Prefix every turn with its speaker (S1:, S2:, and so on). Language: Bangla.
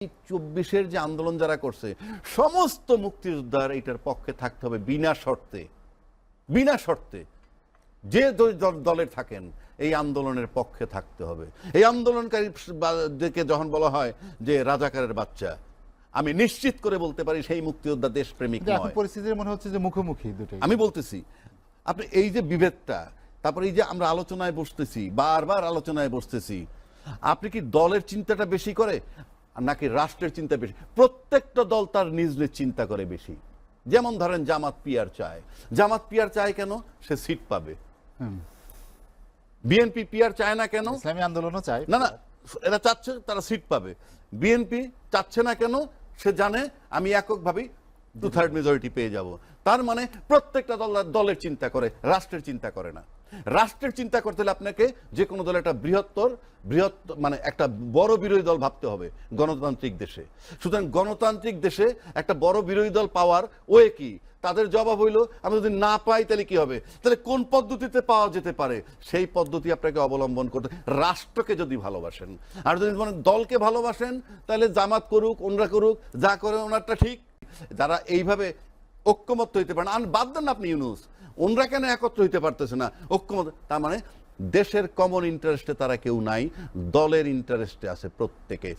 S1: 24-এর যে আন্দোলন যারা করছে সমস্ত মুক্তিযোদ্ধার এটার পক্ষে থাকতে হবে বিনা শর্তে, বিনা শর্তে। যে দলের থাকেন এই আন্দোলনের পক্ষে থাকতে হবে। এই আন্দোলনকারীকে যখন বলা হয় যে রাজাকারের বাচ্চা, আমি নিশ্চিত করে বলতে পারি সেই মুক্তিযোদ্ধা দেশপ্রেমিক নয়।
S2: পরিস্থিতির মনে হচ্ছে যে মুখোমুখি দুটোই।
S1: আমি বলতেছি আপনি এই যে বিভেদটা, তারপরে এই যে আমরা আলোচনায় বসতেছি, বারবার আলোচনায় বসতেছি, আপনি কি দলের চিন্তাটা বেশি করে নাকি রাষ্ট্রের চিন্তা বেশি? প্রত্যেকটা দল তার নিজ নিজ চিন্তা করে বেশি। যেমন ধরেন জামাত পিয়ার চায়। জামাত পিয়ার চায় কেন? সে সিট পাবে। বিএনপি পিয়ার চায় না কেন?
S2: ইসলামী আন্দোলনও চায়
S1: না না, এরা চাচ্ছে তারা সিট পাবে। বিএনপি চাচ্ছে না কেন? সে জানে আমি এককভাবেই 2/3 মেজরিটি পেয়ে যাব। তার মানে প্রত্যেকটা দলের চিন্তা করে, রাষ্ট্রের চিন্তা করে না। রাষ্ট্রের চিন্তা করতে হলে আপনাকে যে কোনো দলের একটা বৃহৎ মানে একটা বড় বিরোধী দল ভাবতে হবে গণতান্ত্রিক দেশে। সুতরাং গণতান্ত্রিক দেশে একটা বড় বিরোধী দল পাওয়ার ওয়ে কি? তাদের জবাব হইলো আমি যদি না পাই তাহলে কি হবে? তাহলে কোন পদ্ধতিতে পাওয়া যেতে পারে সেই পদ্ধতি আপনাকে অবলম্বন করতে। রাষ্ট্রকে যদি ভালোবাসেন আর যদি মানে দলকে ভালোবাসেন তাহলে জামাত করুক, ওনরা করুক, যা করে ওনারটা ঠিক। যারা এইভাবে ঐক্যমত্য হইতে পারেন, বাদ দেন আপনি ইউনুস, ওনরা কেন একত্র হইতে পারতেছে না ঐক্যমত? তার মানে দেশের কমন ইন্টারেস্টে তারা কেউ নাই, দলের ইন্টারেস্টে আছে প্রত্যেকে।